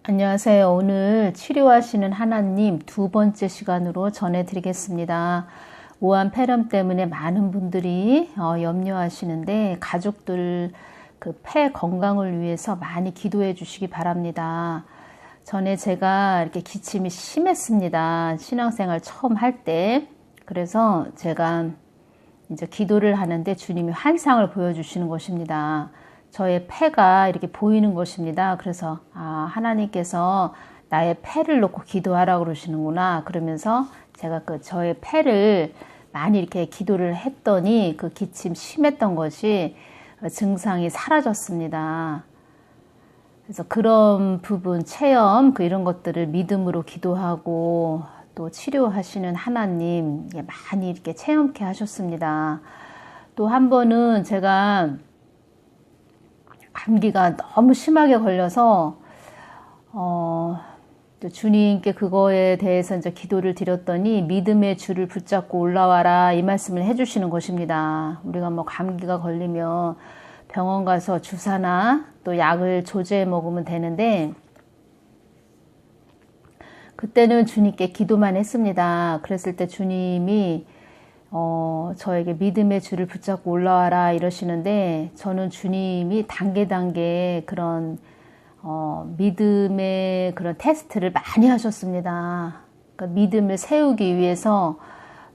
안녕하세요. 오늘 치료하시는 하나님 두 번째 시간으로 전해드리겠습니다. 우한 폐렴 때문에 많은 분들이 염려하시는데 가족들 그 폐 건강을 위해서 많이 기도해 주시기 바랍니다. 전에 제가 이렇게 기침이 심했습니다. 신앙생활 처음 할 때. 그래서 제가 이제 기도를 하는데 주님이 환상을 보여주시는 것입니다. 저의 폐가 이렇게 보이는 것입니다. 그래서 하나님께서 나의 폐를 놓고 기도하라고 그러시는구나. 그러면서 제가 저의 폐를 많이 이렇게 기도를 했더니 그 기침 심했던 것이 증상이 사라졌습니다. 그래서 그런 부분, 체험, 이런 것들을 믿음으로 기도하고 또 치료하시는 하나님 많이 이렇게 체험케 하셨습니다. 또 한 번은 제가 감기가 너무 심하게 걸려서 또 주님께 그거에 대해서 이제 기도를 드렸더니 믿음의 줄을 붙잡고 올라와라 이 말씀을 해주시는 것입니다. 우리가 뭐 감기가 걸리면 병원 가서 주사나 또 약을 조제해 먹으면 되는데 그때는 주님께 기도만 했습니다. 그랬을 때 주님이 저에게 믿음의 줄을 붙잡고 올라와라 이러시는데 저는 주님이 단계 그런 믿음의 그런 테스트를 많이 하셨습니다. 그러니까 믿음을 세우기 위해서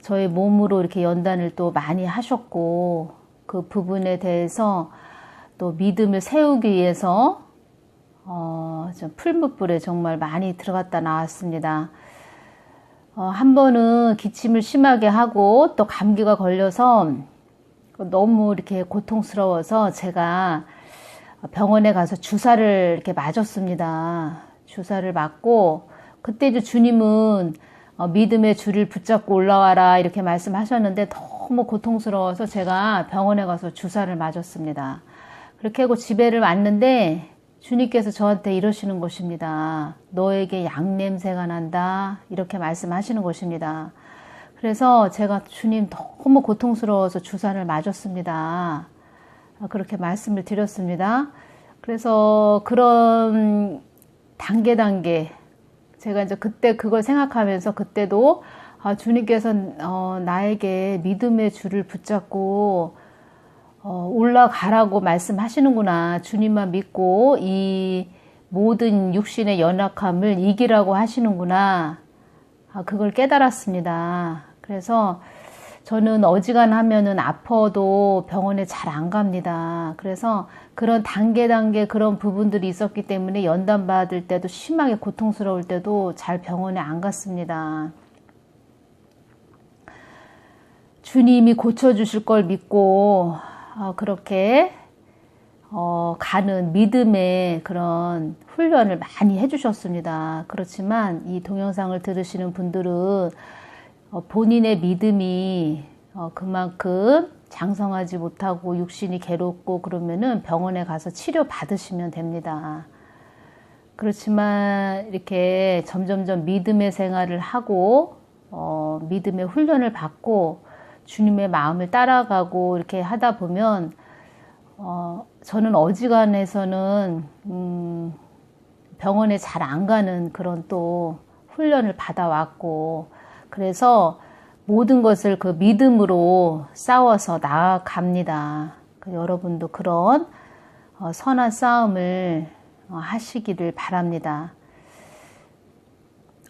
저의 몸으로 이렇게 연단을 또 많이 하셨고 그 부분에 대해서 또 믿음을 세우기 위해서 풀무불에 정말 많이 들어갔다 나왔습니다. 한 번은 기침을 심하게 하고 또 감기가 걸려서 너무 이렇게 고통스러워서 제가 병원에 가서 주사를 이렇게 맞았습니다. 주사를 맞고 그때 이제 주님은 믿음의 줄을 붙잡고 올라와라 이렇게 말씀하셨는데 너무 고통스러워서 제가 병원에 가서 주사를 맞았습니다. 그렇게 하고 집에를 왔는데 주님께서 저한테 이러시는 것입니다. 너에게 약 냄새가 난다. 이렇게 말씀하시는 것입니다. 그래서 제가 주님 너무 고통스러워서 주사를 맞았습니다. 그렇게 말씀을 드렸습니다. 그래서 그런 단계 제가 이제 그때 그걸 생각하면서 그때도 주님께서 나에게 믿음의 줄을 붙잡고 올라가라고 말씀하시는구나. 주님만 믿고 이 모든 육신의 연약함을 이기라고 하시는구나. 그걸 깨달았습니다. 그래서 저는 어지간하면은 아파도 병원에 잘 안 갑니다. 그래서 그런 단계 그런 부분들이 있었기 때문에 연단 받을 때도 심하게 고통스러울 때도 잘 병원에 안 갔습니다. 주님이 고쳐주실 걸 믿고 그렇게 가는 믿음의 그런 훈련을 많이 해주셨습니다. 그렇지만 이 동영상을 들으시는 분들은 본인의 믿음이 그만큼 장성하지 못하고 육신이 괴롭고 그러면은 병원에 가서 치료 받으시면 됩니다. 그렇지만 이렇게 점점점 믿음의 생활을 하고 믿음의 훈련을 받고 주님의 마음을 따라가고 이렇게 하다 보면 저는 어지간해서는 병원에 잘 안 가는 그런 또 훈련을 받아왔고 그래서 모든 것을 그 믿음으로 싸워서 나아갑니다. 여러분도 그런 선한 싸움을 하시기를 바랍니다.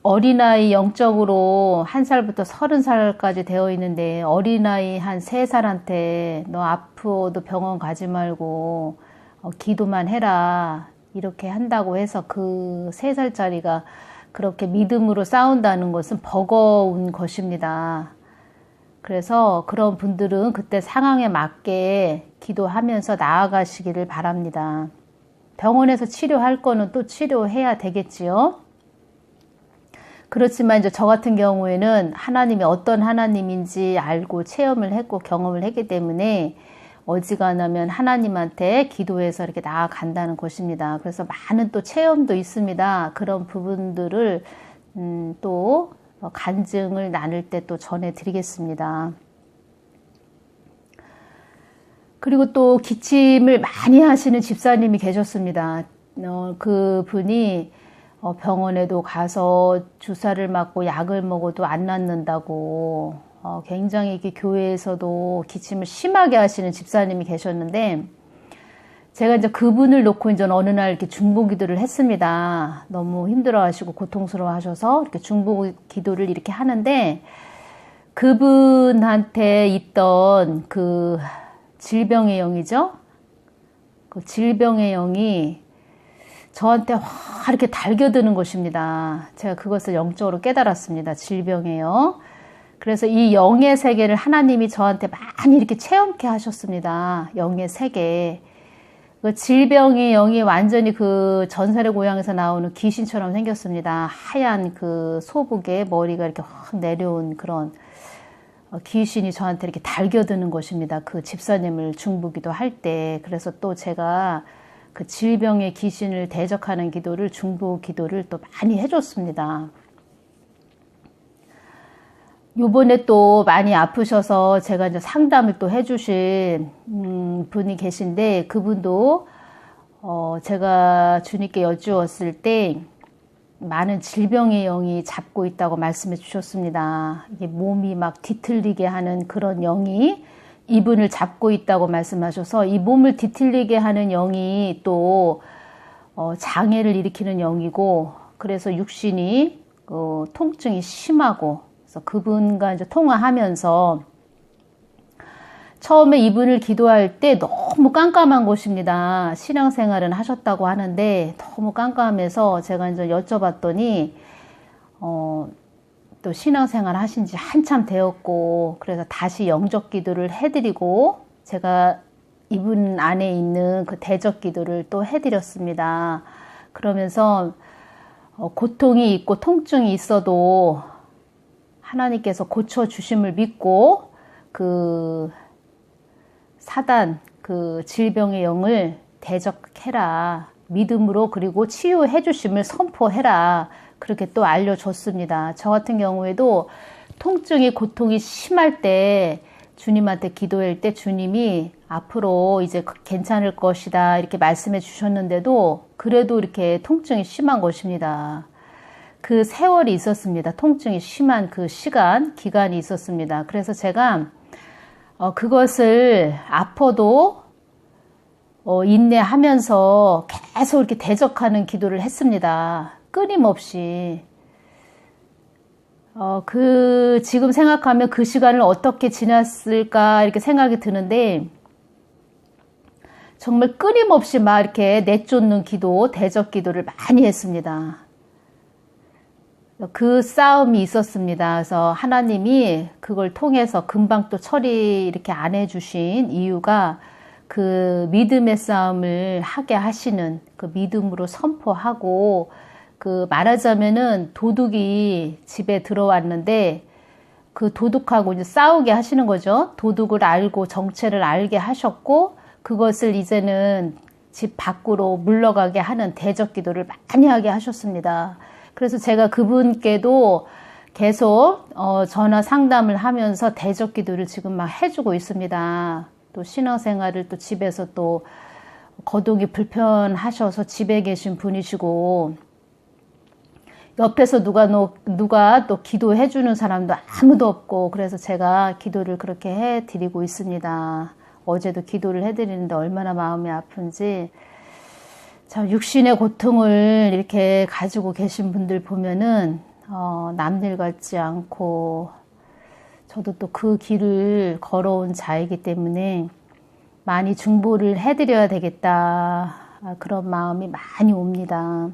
어린아이 영적으로 1살부터 30살까지 되어 있는데 어린아이 한 3살한테 너 아프어도 병원 가지 말고 기도만 해라 이렇게 한다고 해서 그 3살짜리가 그렇게 믿음으로 싸운다는 것은 버거운 것입니다. 그래서 그런 분들은 그때 상황에 맞게 기도하면서 나아가시기를 바랍니다. 병원에서 치료할 거는 또 치료해야 되겠지요. 그렇지만 이제 저 같은 경우에는 하나님이 어떤 하나님인지 알고 체험을 했고 경험을 했기 때문에 어지간하면 하나님한테 기도해서 이렇게 나아간다는 것입니다. 그래서 많은 또 체험도 있습니다. 그런 부분들을 또 간증을 나눌 때 또 전해드리겠습니다. 그리고 또 기침을 많이 하시는 집사님이 계셨습니다. 그 분이 병원에도 가서 주사를 맞고 약을 먹어도 안 낫는다고 굉장히 이렇게 교회에서도 기침을 심하게 하시는 집사님이 계셨는데 제가 이제 그분을 놓고 이제 어느 날 이렇게 중보 기도를 했습니다. 너무 힘들어하시고 고통스러워하셔서 이렇게 중보 기도를 이렇게 하는데 그분한테 있던 그 질병의 영이죠. 그 질병의 영이 저한테 확 이렇게 달겨드는 것입니다. 제가 그것을 영적으로 깨달았습니다. 질병의 영. 그래서 이 영의 세계를 하나님이 저한테 많이 이렇게 체험케 하셨습니다. 영의 세계. 그 질병의 영이 완전히 그 전설의 고향에서 나오는 귀신처럼 생겼습니다. 하얀 그 소복에 머리가 이렇게 확 내려온 그런 귀신이 저한테 이렇게 달겨드는 것입니다. 그 집사님을 중보기도 할 때. 그래서 또 제가 그 질병의 귀신을 대적하는 기도를, 중보 기도를 또 많이 해줬습니다. 요번에 또 많이 아프셔서 제가 이제 상담을 또 해주신 분이 계신데 그분도 제가 주님께 여쭈었을 때 많은 질병의 영이 잡고 있다고 말씀해 주셨습니다. 이게 몸이 막 뒤틀리게 하는 그런 영이 이분을 잡고 있다고 말씀하셔서 이 몸을 뒤틀리게 하는 영이 또 장애를 일으키는 영이고 그래서 육신이 통증이 심하고 그래서 그분과 이제 통화하면서 처음에 이분을 기도할 때 너무 깜깜한 곳입니다. 신앙생활은 하셨다고 하는데 너무 깜깜해서 제가 이제 여쭤봤더니 또 신앙생활 하신 지 한참 되었고 그래서 다시 영적 기도를 해드리고 제가 이분 안에 있는 그 대적 기도를 또 해드렸습니다. 그러면서 고통이 있고 통증이 있어도 하나님께서 고쳐주심을 믿고 그 사단, 그 질병의 영을 대적해라. 믿음으로 그리고 치유해 주심을 선포해라. 그렇게 또 알려줬습니다. 저 같은 경우에도 통증이 고통이 심할 때 주님한테 기도할 때 주님이 앞으로 이제 괜찮을 것이다 이렇게 말씀해 주셨는데도 그래도 이렇게 통증이 심한 것입니다. 그 세월이 있었습니다. 통증이 심한 그 기간이 있었습니다. 그래서 제가 그것을 아파도 인내하면서 계속 이렇게 대적하는 기도를 했습니다. 끊임없이. 지금 생각하면 그 시간을 어떻게 지났을까 이렇게 생각이 드는데 정말 끊임없이 막 이렇게 내쫓는 기도, 대적 기도를 많이 했습니다. 그 싸움이 있었습니다. 그래서 하나님이 그걸 통해서 금방 또 처리 이렇게 안 해주신 이유가 그 믿음의 싸움을 하게 하시는 그 믿음으로 선포하고 그 말하자면은 도둑이 집에 들어왔는데 그 도둑하고 이제 싸우게 하시는 거죠. 도둑을 알고 정체를 알게 하셨고 그것을 이제는 집 밖으로 물러가게 하는 대적 기도를 많이 하게 하셨습니다. 그래서 제가 그분께도 계속 전화 상담을 하면서 대적 기도를 지금 막 해주고 있습니다. 또 신앙생활을 또 집에서 또 거동이 불편하셔서 집에 계신 분이시고 옆에서 누가 또 기도해 주는 사람도 아무도 없고 그래서 제가 기도를 그렇게 해드리고 있습니다. 어제도 기도를 해드리는데 얼마나 마음이 아픈지 참 육신의 고통을 이렇게 가지고 계신 분들 보면은 남일 같지 않고 저도 또 그 길을 걸어온 자이기 때문에 많이 중보를 해드려야 되겠다 그런 마음이 많이 옵니다.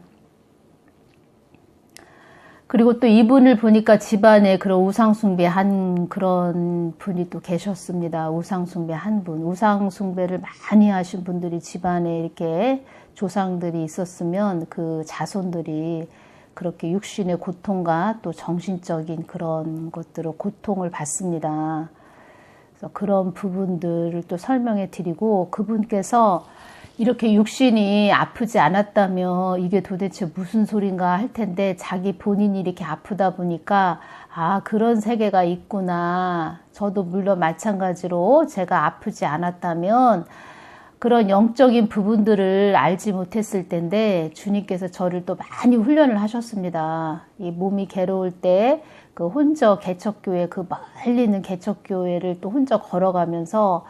그리고 또 이분을 보니까 집안에 그런 우상숭배한 그런 분이 또 계셨습니다. 우상숭배 한 분. 우상숭배를 많이 하신 분들이 집안에 이렇게 조상들이 있었으면 그 자손들이 그렇게 육신의 고통과 또 정신적인 그런 것들을 고통을 받습니다. 그래서 그런 부분들을 또 설명해 드리고 그분께서 이렇게 육신이 아프지 않았다면 이게 도대체 무슨 소린가 할 텐데 자기 본인이 이렇게 아프다 보니까 아 그런 세계가 있구나. 저도 물론 마찬가지로 제가 아프지 않았다면 그런 영적인 부분들을 알지 못했을 텐데 주님께서 저를 또 많이 훈련을 하셨습니다. 이 몸이 괴로울 때 그 혼저 개척교회, 그 멀리 있는 개척교회를 또 혼자 걸어가면서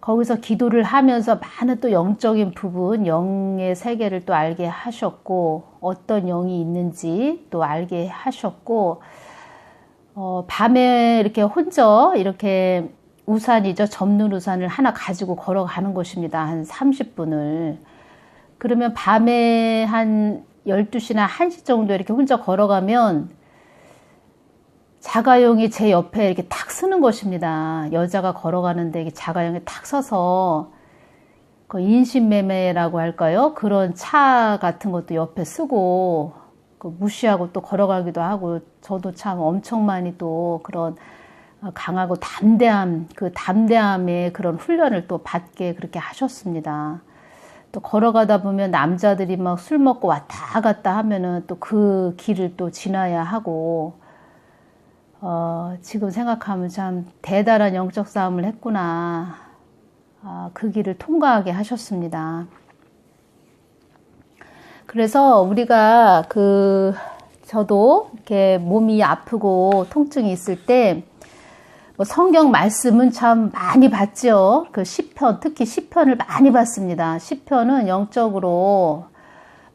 거기서 기도를 하면서 많은 또 영적인 부분, 영의 세계를 또 알게 하셨고, 어떤 영이 있는지 또 알게 하셨고, 밤에 이렇게 혼자 이렇게 우산이죠. 접는 우산을 하나 가지고 걸어가는 것입니다. 한 30분을. 그러면 밤에 한 12시나 1시 정도 이렇게 혼자 걸어가면 자가용이 제 옆에 이렇게 탁 서는 것입니다. 여자가 걸어가는데 자가용이 탁 서서 그 인신매매라고 할까요? 그런 차 같은 것도 옆에 쓰고 무시하고 또 걸어가기도 하고 저도 참 엄청 많이 또 그런 강하고 담대함, 그 담대함의 그런 훈련을 또 받게 그렇게 하셨습니다. 또 걸어가다 보면 남자들이 막 술 먹고 왔다 갔다 하면은 또 그 길을 또 지나야 하고 지금 생각하면 참 대단한 영적 싸움을 했구나. 그 길을 통과하게 하셨습니다. 그래서 우리가 저도 이렇게 몸이 아프고 통증이 있을 때 뭐 성경 말씀은 참 많이 봤죠. 그 시편, 특히 시편을 많이 봤습니다. 시편은 영적으로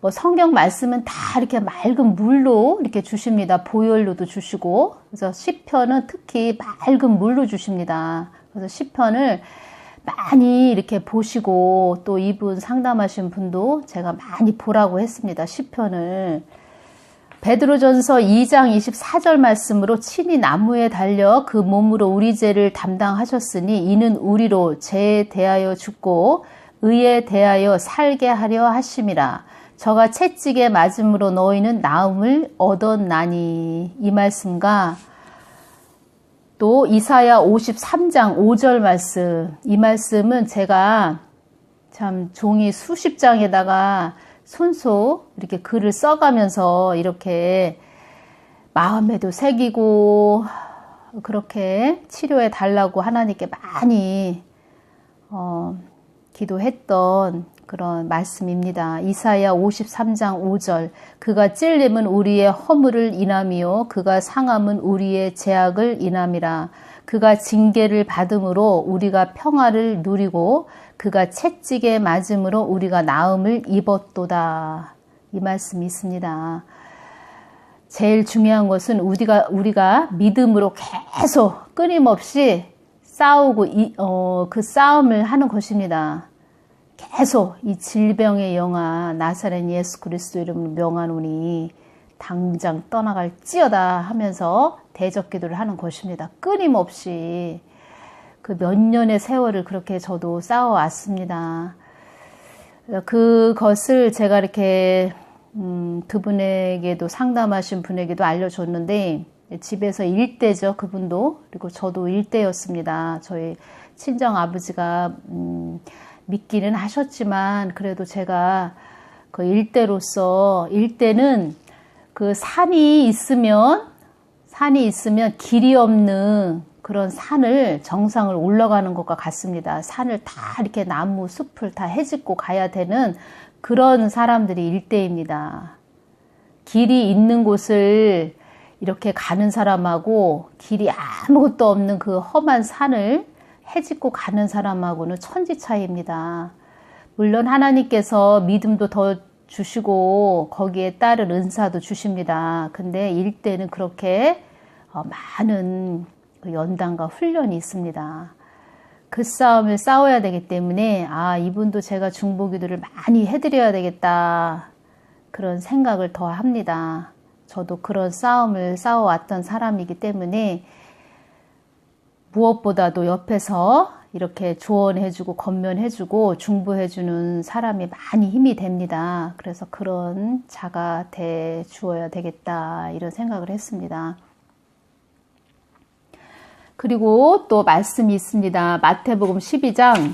뭐 성경 말씀은 다 이렇게 맑은 물로 이렇게 주십니다. 보혈로도 주시고. 그래서 시편은 특히 맑은 물로 주십니다. 그래서 시편을 많이 이렇게 보시고 또 이분 상담하신 분도 제가 많이 보라고 했습니다. 시편을. 베드로전서 2장 24절 말씀으로 친히 나무에 달려 그 몸으로 우리 죄를 담당하셨으니 이는 우리로 죄에 대하여 죽고 의에 대하여 살게 하려 하심이라. 저가 채찍에 맞음으로 너희는 나음을 얻었나니. 이 말씀과 또 이사야 53장 5절 말씀, 이 말씀은 제가 참 종이 수십 장에다가 손수 이렇게 글을 써가면서 이렇게 마음에도 새기고 그렇게 치료해 달라고 하나님께 많이 기도했던 그런 말씀입니다. 이사야 53장 5절. 그가 찔림은 우리의 허물을 인함이요 그가 상함은 우리의 죄악을 인함이라. 그가 징계를 받음으로 우리가 평화를 누리고 그가 채찍에 맞음으로 우리가 나음을 입었도다. 이 말씀이 있습니다. 제일 중요한 것은 우리가 믿음으로 계속 끊임없이 싸우고 그 싸움을 하는 것입니다. 계속 이 질병의 영아 나사렛 예수 그리스도 이름으로 명하노니 당장 떠나갈지어다 하면서 대적 기도를 하는 것입니다. 끊임없이 그 몇 년의 세월을 그렇게 저도 싸워왔습니다. 그것을 제가 이렇게 그분에게도 상담하신 분에게도 알려줬는데 집에서 일대죠. 그분도. 그리고 저도 일대였습니다. 저희 친정 아버지가 믿기는 하셨지만 그래도 제가 그 일대로서 일대는 그 산이 있으면 길이 없는 그런 산을 정상을 올라가는 것과 같습니다. 산을 다 이렇게 나무 숲을 다 헤집고 가야 되는 그런 사람들이 일대입니다. 길이 있는 곳을 이렇게 가는 사람하고 길이 아무것도 없는 그 험한 산을 헤집고 가는 사람하고는 천지 차이입니다. 물론 하나님께서 믿음도 더 주시고 거기에 따른 은사도 주십니다. 근데 일대는 그렇게 많은 연단과 훈련이 있습니다. 그 싸움을 싸워야 되기 때문에 이분도 제가 중보기도를 많이 해드려야 되겠다 그런 생각을 더 합니다. 저도 그런 싸움을 싸워왔던 사람이기 때문에 무엇보다도 옆에서 이렇게 조언해주고 권면해주고 중보해주는 사람이 많이 힘이 됩니다. 그래서 그런 자가 돼 주어야 되겠다 이런 생각을 했습니다. 그리고 또 말씀이 있습니다. 마태복음 12장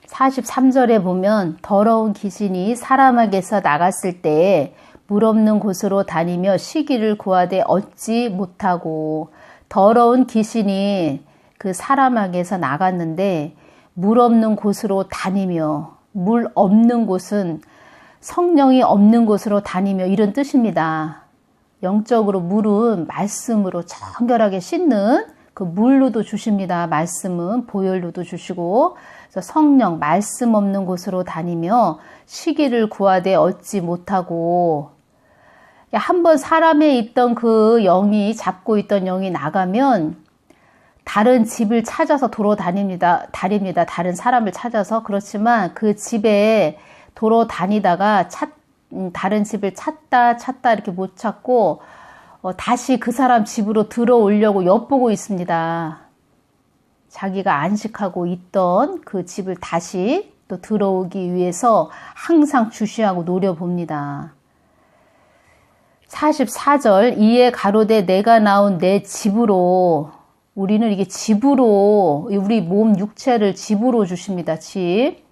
43절에 보면 더러운 귀신이 사람에게서 나갔을 때에 물 없는 곳으로 다니며 쉬기를 구하되 얻지 못하고 더러운 귀신이 그 사람에게서 나갔는데 물 없는 곳으로 다니며, 물 없는 곳은 성령이 없는 곳으로 다니며 이런 뜻입니다. 영적으로 물은 말씀으로 정결하게 씻는 그 물로도 주십니다. 말씀은 보혈로도 주시고, 그래서 성령, 말씀 없는 곳으로 다니며 시기를 구하되 얻지 못하고, 한번 사람에 있던 그 영이, 잡고 있던 영이 나가면 다른 집을 찾아서 돌아다닙니다. 다른 사람을 찾아서. 그렇지만 그 집에 돌아다니다가 다른 집을 찾다 이렇게 못 찾고 다시 그 사람 집으로 들어오려고 엿보고 있습니다. 자기가 안식하고 있던 그 집을 다시 또 들어오기 위해서 항상 주시하고 노려봅니다. 44절, 이에 가로되 내가 나온 내 집으로, 우리는 이게 집으로, 우리 몸 육체를 집으로 주십니다. 집.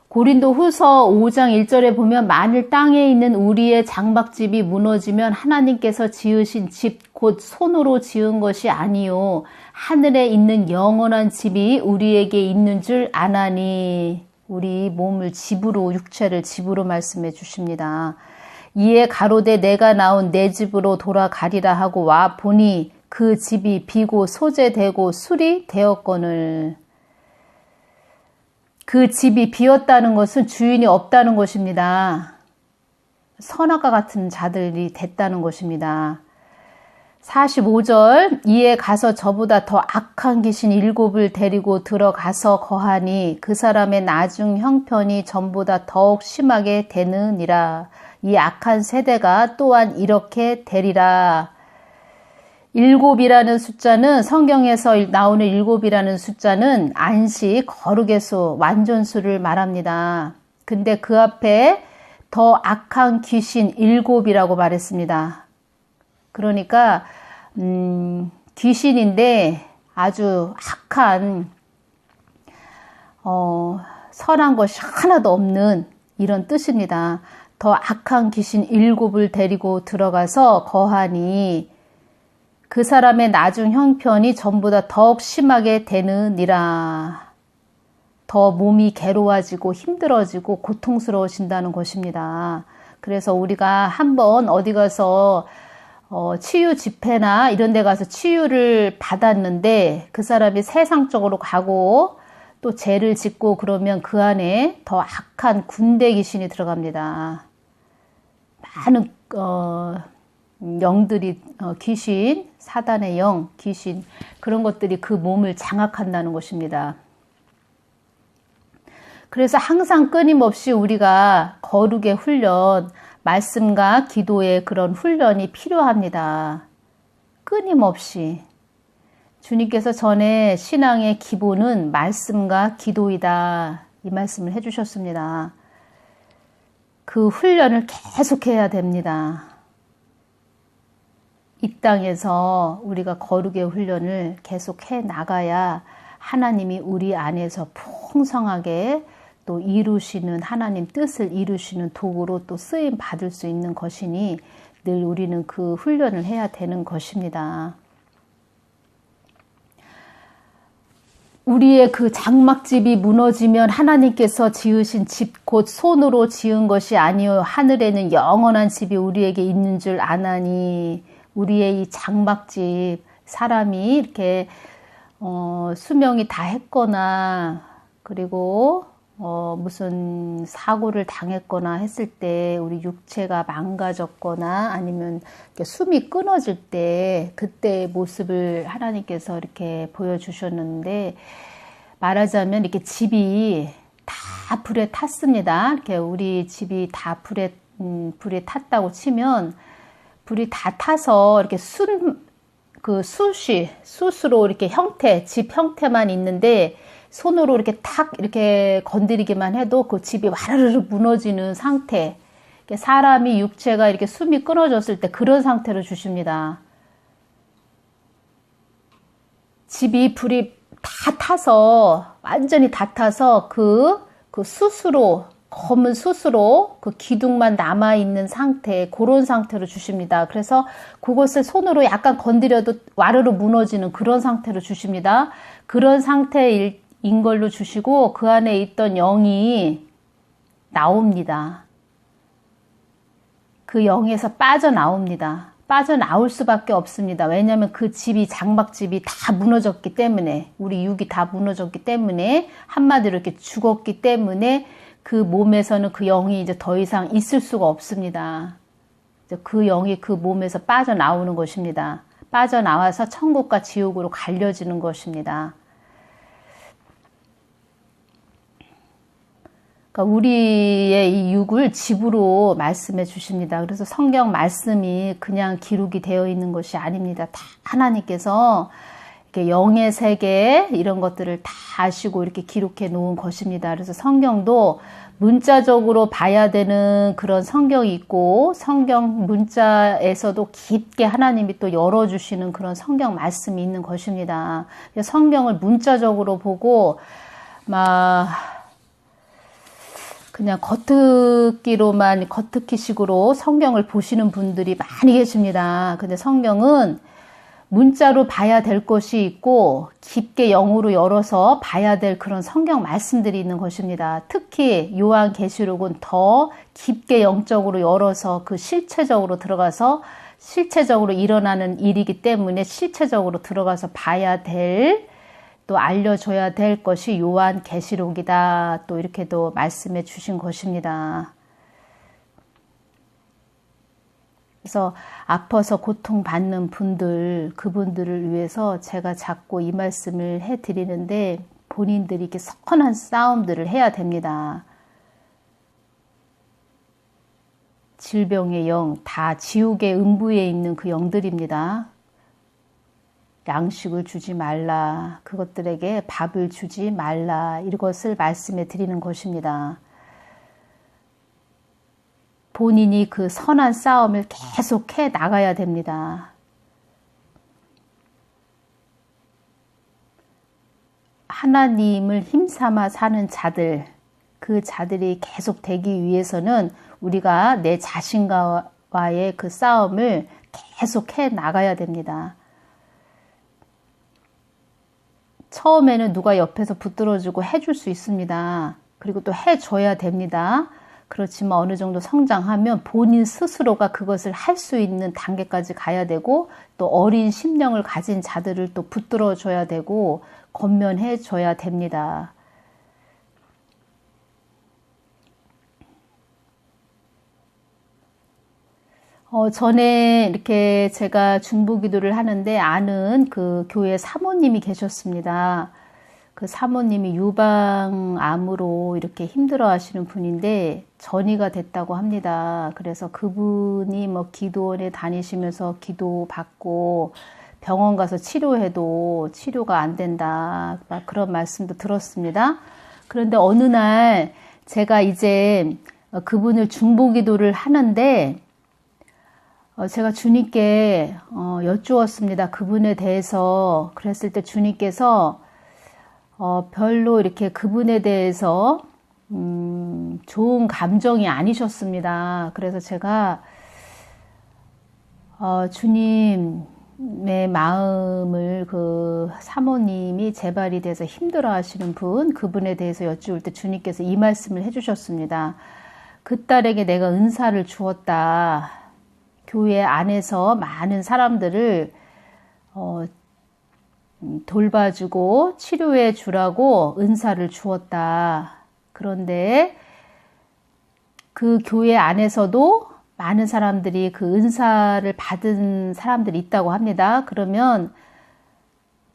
고린도 후서 5장 1절에 보면 만일 땅에 있는 우리의 장막집이 무너지면 하나님께서 지으신 집 곧 손으로 지은 것이 아니요 하늘에 있는 영원한 집이 우리에게 있는 줄 아나니. 우리 몸을 집으로, 육체를 집으로 말씀해 주십니다. 이에 가로되 내가 나온 내 집으로 돌아가리라 하고 와 보니 그 집이 비고 소재되고 술이 되었거늘. 그 집이 비었다는 것은 주인이 없다는 것입니다. 선악과 같은 자들이 됐다는 것입니다. 45절, 이에 가서 저보다 더 악한 귀신 7을 데리고 들어가서 거하니 그 사람의 나중 형편이 전보다 더욱 심하게 되느니라. 이 악한 세대가 또한 이렇게 되리라. 7이라는 숫자는, 성경에서 나오는 7이라는 숫자는 안식, 거룩의 수, 완전수를 말합니다. 근데 그 앞에 더 악한 귀신 7이라고 말했습니다. 그러니까 귀신인데 아주 악한 선한 것이 하나도 없는 이런 뜻입니다. 더 악한 귀신 7을 데리고 들어가서 거하니 그 사람의 나중 형편이 전보다 더욱 심하게 되느니라. 더 몸이 괴로워지고 힘들어지고 고통스러워진다는 것입니다. 그래서 우리가 한번 어디 가서 치유 집회나 이런 데 가서 치유를 받았는데 그 사람이 세상적으로 가고 또 죄를 짓고 그러면 그 안에 더 악한 군대 귀신이 들어갑니다. 많은 영들이, 귀신, 사단의 영, 귀신, 그런 것들이 그 몸을 장악한다는 것입니다. 그래서 항상 끊임없이 우리가 거룩의 훈련, 말씀과 기도의 그런 훈련이 필요합니다. 끊임없이. 주님께서 전에 신앙의 기본은 말씀과 기도이다. 이 말씀을 해주셨습니다. 그 훈련을 계속해야 됩니다. 이 땅에서 우리가 거룩의 훈련을 계속해 나가야 하나님이 우리 안에서 풍성하게 또 이루시는, 하나님 뜻을 이루시는 도구로 또 쓰임 받을 수 있는 것이니 늘 우리는 그 훈련을 해야 되는 것입니다. 우리의 그 장막집이 무너지면 하나님께서 지으신 집 곧 손으로 지은 것이 아니요 하늘에는 영원한 집이 우리에게 있는 줄 아나니. 우리의 이 장막집, 사람이 이렇게 수명이 다 했거나 그리고 무슨 사고를 당했거나 했을 때 우리 육체가 망가졌거나 아니면 이렇게 숨이 끊어질 때 그때의 모습을 하나님께서 이렇게 보여주셨는데, 말하자면 이렇게 집이 다 불에 탔습니다. 이렇게 우리 집이 다 불에 탔다고 치면 불이 다 타서 이렇게 숯으로 이렇게 집 형태만 있는데 손으로 이렇게 탁 이렇게 건드리기만 해도 그 집이 와르르 무너지는 상태. 사람이 육체가 이렇게 숨이 끊어졌을 때 그런 상태로 주십니다. 집이 불이 다 타서, 완전히 다 타서 그 숯으로, 검은 숯으로 그 기둥만 남아있는 상태, 그런 상태로 주십니다. 그래서 그것을 손으로 약간 건드려도 와르르 무너지는 그런 상태로 주십니다. 그런 상태일 걸로 주시고 그 안에 있던 영이 나옵니다. 그 영에서 빠져나옵니다. 빠져나올 수밖에 없습니다. 왜냐하면 그 집이, 장막집이 다 무너졌기 때문에, 우리 육이 다 무너졌기 때문에, 한마디로 이렇게 죽었기 때문에 그 몸에서는 그 영이 이제 더 이상 있을 수가 없습니다. 그 영이 그 몸에서 빠져나오는 것입니다. 빠져나와서 천국과 지옥으로 갈려지는 것입니다. 그러니까 우리의 이 육을 집으로 말씀해 주십니다. 그래서 성경 말씀이 그냥 기록이 되어 있는 것이 아닙니다. 다 하나님께서 이렇게 영의 세계 이런 것들을 다 아시고 이렇게 기록해 놓은 것입니다. 그래서 성경도 문자적으로 봐야 되는 그런 성경이 있고, 성경 문자에서도 깊게 하나님이 또 열어주시는 그런 성경 말씀이 있는 것입니다. 성경을 문자적으로 보고 그냥 겉듣기로만, 겉듣기식으로 성경을 보시는 분들이 많이 계십니다. 근데 성경은 문자로 봐야 될 것이 있고 깊게 영으로 열어서 봐야 될 그런 성경 말씀들이 있는 것입니다. 특히 요한계시록은 더 깊게 영적으로 열어서 그 실체적으로 들어가서 실체적으로 일어나는 일이기 때문에 실체적으로 들어가서 봐야 될, 또 알려줘야 될 것이 요한계시록이다. 또 이렇게도 말씀해 주신 것입니다. 그래서 아파서 고통받는 분들, 그분들을 위해서 제가 자꾸 이 말씀을 해드리는데, 본인들이 이렇게 선한 싸움들을 해야 됩니다. 질병의 영, 다 지옥의 음부에 있는 그 영들입니다. 양식을 주지 말라, 그것들에게 밥을 주지 말라, 이것을 말씀해 드리는 것입니다. 본인이 그 선한 싸움을 계속해 나가야 됩니다. 하나님을 힘삼아 사는 자들, 그 자들이 계속 되기 위해서는 우리가 내 자신과의 그 싸움을 계속해 나가야 됩니다. 처음에는 누가 옆에서 붙들어주고 해줄 수 있습니다. 그리고 또 해줘야 됩니다. 그렇지만 어느 정도 성장하면 본인 스스로가 그것을 할 수 있는 단계까지 가야 되고, 또 어린 심령을 가진 자들을 또 붙들어줘야 되고 권면해줘야 됩니다. 전에 이렇게 제가 중보기도를 하는데 아는 그 교회 사모님이 계셨습니다. 그 사모님이 유방암으로 이렇게 힘들어 하시는 분인데 전이가 됐다고 합니다. 그래서 그분이 기도원에 다니시면서 기도 받고 병원 가서 치료해도 치료가 안 된다, 막 그런 말씀도 들었습니다. 그런데 어느 날 제가 이제 그분을 중보기도를 하는데 제가 주님께 여쭈었습니다. 그분에 대해서. 그랬을 때 주님께서 별로 이렇게 그분에 대해서 좋은 감정이 아니셨습니다. 그래서 제가 주님의 마음을, 그 사모님이 재발이 돼서 힘들어 하시는 분, 그분에 대해서 여쭈을 때 주님께서 이 말씀을 해주셨습니다. 그 딸에게 내가 은사를 주었다. 교회 안에서 많은 사람들을 돌봐주고 치료해 주라고 은사를 주었다. 그런데 그 교회 안에서도 많은 사람들이 그 은사를 받은 사람들이 있다고 합니다. 그러면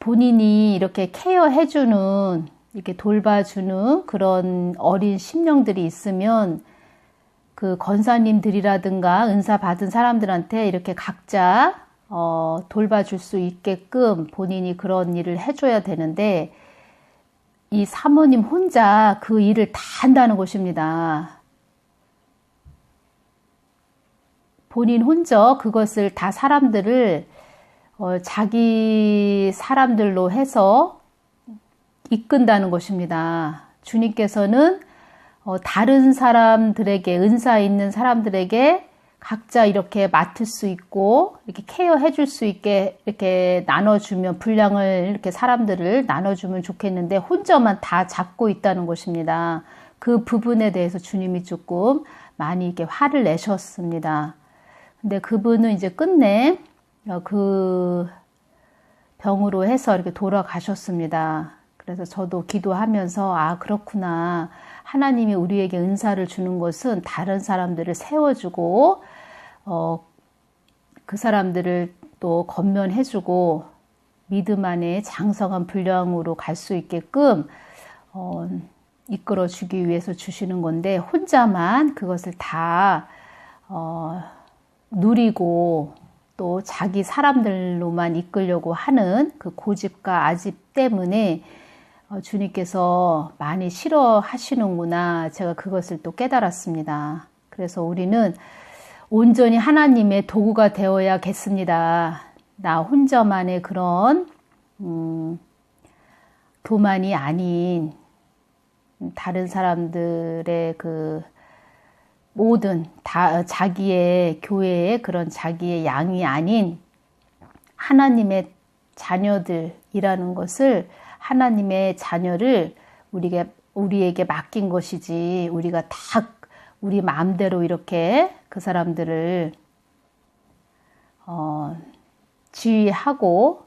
본인이 이렇게 케어해주는, 이렇게 돌봐주는 그런 어린 심령들이 있으면 그 권사님들이라든가 은사 받은 사람들한테 이렇게 각자 돌봐줄 수 있게끔 본인이 그런 일을 해줘야 되는데, 이 사모님 혼자 그 일을 다 한다는 것입니다. 본인 혼자 그것을 다 사람들을 자기 사람들로 해서 이끈다는 것입니다. 주님께서는 다른 사람들에게, 은사 있는 사람들에게 각자 이렇게 맡을 수 있고 이렇게 케어해 줄 수 있게 이렇게 나눠주면, 분량을 이렇게 사람들을 나눠주면 좋겠는데 혼자만 다 잡고 있다는 것입니다. 그 부분에 대해서 주님이 조금 많이 이렇게 화를 내셨습니다. 근데 그분은 이제 끝내 그 병으로 해서 이렇게 돌아가셨습니다. 그래서 저도 기도하면서, 아, 그렇구나. 하나님이 우리에게 은사를 주는 것은 다른 사람들을 세워주고, 그 사람들을 또 건면해주고, 믿음 안에 장성한 분량으로 갈 수 있게끔, 이끌어주기 위해서 주시는 건데, 혼자만 그것을 다, 누리고, 또 자기 사람들로만 이끌려고 하는 그 고집과 아집 때문에 주님께서 많이 싫어하시는구나. 제가 그것을 또 깨달았습니다. 그래서 우리는 온전히 하나님의 도구가 되어야겠습니다. 나 혼자만의 그런 교만이 아닌, 다른 사람들의 그 모든 자기의 교회의 그런 자기의 양이 아닌 하나님의 자녀들이라는 것을, 하나님의 자녀를 우리에게 맡긴 것이지, 우리가 다 우리 마음대로 이렇게 그 사람들을 지휘하고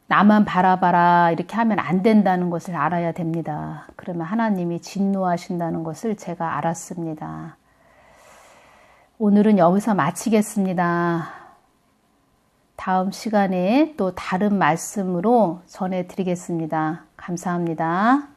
나만 바라봐라 이렇게 하면 안 된다는 것을 알아야 됩니다. 그러면 하나님이 진노하신다는 것을 제가 알았습니다. 오늘은 여기서 마치겠습니다. 다음 시간에 또 다른 말씀으로 전해드리겠습니다. 감사합니다.